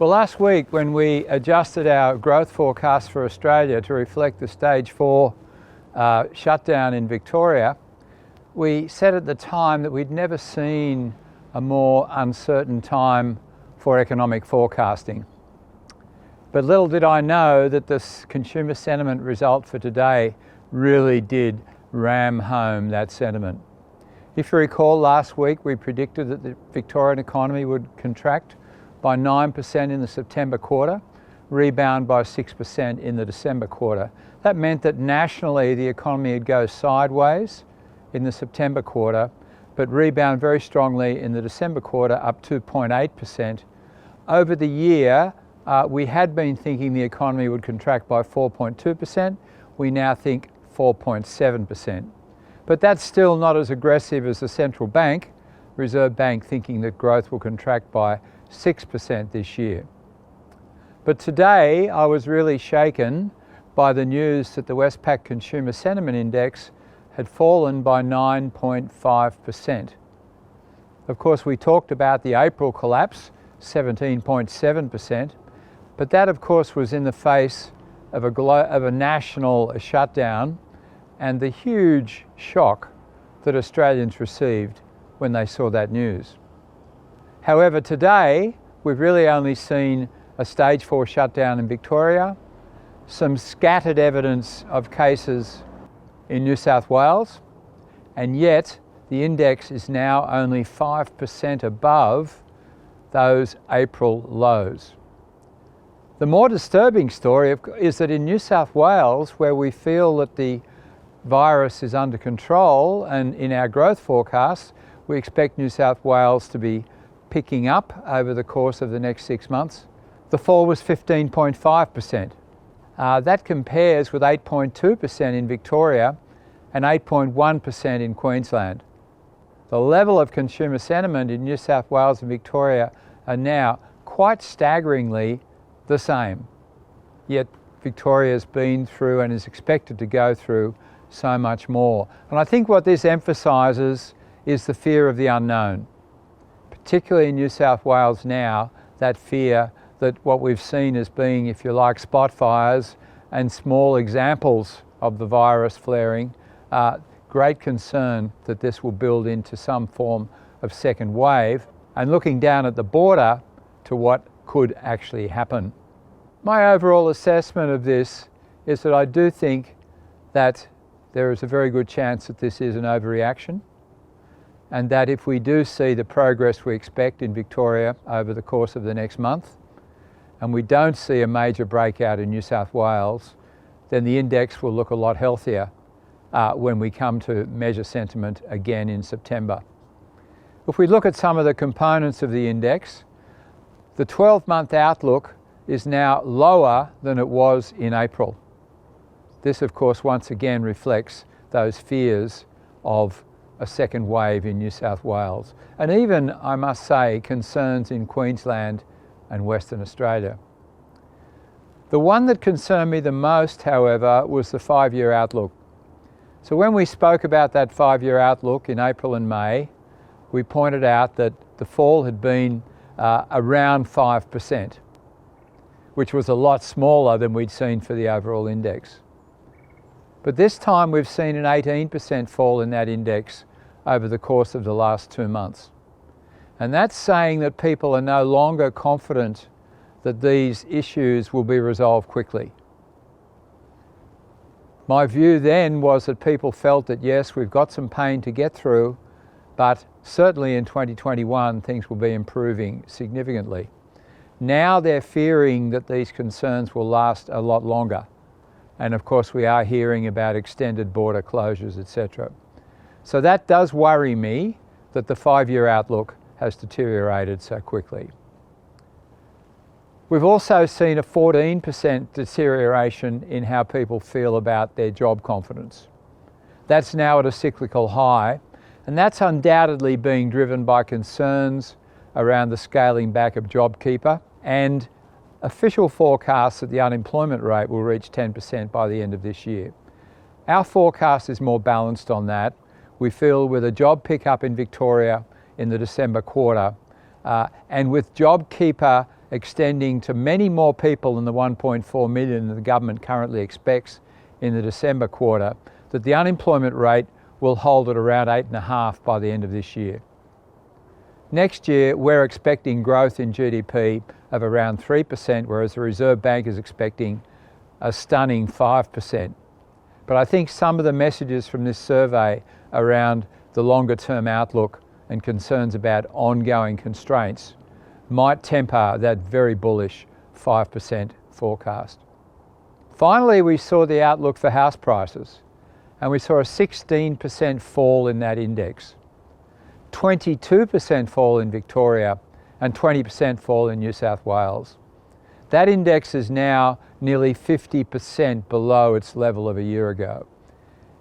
Well, last week when we adjusted our growth forecast for Australia to reflect the stage 4 shutdown in Victoria, we said at the time that we'd never seen a more uncertain time for economic forecasting. But little did I know that this consumer sentiment result for today really did ram home that sentiment. If you recall, last week we predicted that the Victorian economy would contract by 9% in the September quarter, rebound by 6% in the December quarter. That meant that nationally the economy would go sideways in the September quarter, but rebound very strongly in the December quarter, up 2.8%. Over the year, we had been thinking the economy would contract by 4.2%. We now think 4.7%. But that's still not as aggressive as the central bank, Reserve Bank, thinking that growth will contract by 6% this year. But today I was really shaken by the news that the Westpac Consumer Sentiment Index had fallen by 9.5%. Of course, we talked about the April collapse, 17.7%, but that of course was in the face of a national shutdown and the huge shock that Australians received when they saw that news. However, today we've really only seen a stage 4 shutdown in Victoria, some scattered evidence of cases in New South Wales, and yet the index is now only 5% above those April lows. The more disturbing story is that in New South Wales, where we feel that the virus is under control, and in our growth forecasts, we expect New South Wales to be picking up over the course of the next 6 months, the fall was 15.5%. That compares with 8.2% in Victoria and 8.1% in Queensland. The level of consumer sentiment in New South Wales and Victoria are now quite staggeringly the same. Yet Victoria's been through and is expected to go through so much more. And I think what this emphasises is the fear of the unknown. Particularly in New South Wales now, that fear that what we've seen as being, if you like, spot fires and small examples of the virus flaring, great concern that this will build into some form of second wave, and looking down at the border to what could actually happen. My overall assessment of this is that I do think that there is a very good chance that this is an overreaction, and that if we do see the progress we expect in Victoria over the course of the next month, and we don't see a major breakout in New South Wales, then the index will look a lot healthier when we come to measure sentiment again in September. If we look at some of the components of the index, the 12-month outlook is now lower than it was in April. This, of course, once again reflects those fears of a second wave in New South Wales, and even, I must say, concerns in Queensland and Western Australia. The one that concerned me the most, however, was the 5-year outlook. So when we spoke about that 5-year outlook in April and May, we pointed out that the fall had been around 5%, which was a lot smaller than we'd seen for the overall index. But this time we've seen an 18% fall in that index over the course of the last 2 months. And that's saying that people are no longer confident that these issues will be resolved quickly. My view then was that people felt that yes, we've got some pain to get through, but certainly in 2021 things will be improving significantly. Now they're fearing that these concerns will last a lot longer. And of course we are hearing about extended border closures, etc. So that does worry me that the 5-year outlook has deteriorated so quickly. We've also seen a 14% deterioration in how people feel about their job confidence. That's now at a cyclical high, and that's undoubtedly being driven by concerns around the scaling back of JobKeeper and official forecasts that the unemployment rate will reach 10% by the end of this year. Our forecast is more balanced on that. We feel with a job pickup in Victoria in the December quarter, and with JobKeeper extending to many more people than the 1.4 million that the government currently expects in the December quarter, that the unemployment rate will hold at around 8.5% by the end of this year. Next year, we're expecting growth in GDP of around 3%, whereas the Reserve Bank is expecting a stunning 5%. But I think some of the messages from this survey around the longer term outlook and concerns about ongoing constraints might temper that very bullish 5% forecast. Finally, we saw the outlook for house prices, and we saw a 16% fall in that index, 22% fall in Victoria, and 20% fall in New South Wales. That index is now nearly 50% below its level of a year ago,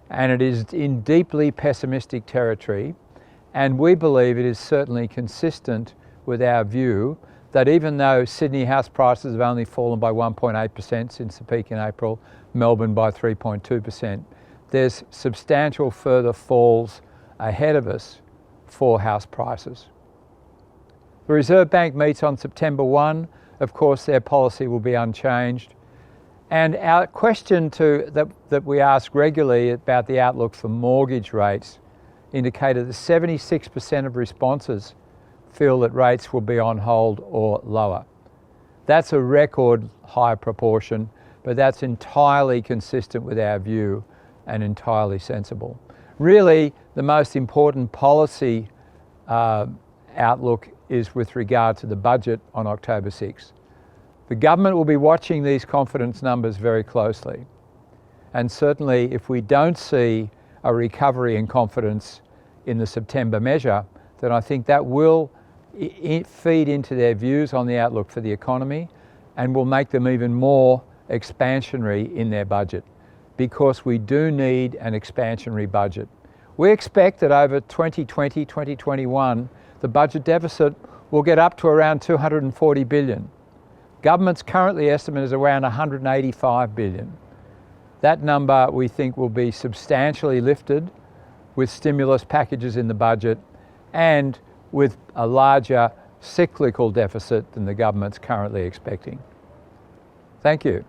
and it is in deeply pessimistic territory, and we believe it is certainly consistent with our view that even though Sydney house prices have only fallen by 1.8% since the peak in April, Melbourne by 3.2%, there's substantial further falls ahead of us for house prices. The Reserve Bank meets on September 1. Of course, their policy will be unchanged. And our question that we ask regularly about the outlook for mortgage rates indicated that 76% of responses feel that rates will be on hold or lower. That's a record high proportion, but that's entirely consistent with our view and entirely sensible. Really, the most important policy outlook is with regard to the budget on October 6. The government will be watching these confidence numbers very closely. And certainly if we don't see a recovery in confidence in the September measure, then I think that will feed into their views on the outlook for the economy and will make them even more expansionary in their budget, because we do need an expansionary budget. We expect that over 2020, 2021, the budget deficit will get up to around 240 billion. Government's currently estimate is around 185 billion. That number we think will be substantially lifted with stimulus packages in the budget and with a larger cyclical deficit than the government's currently expecting. Thank you.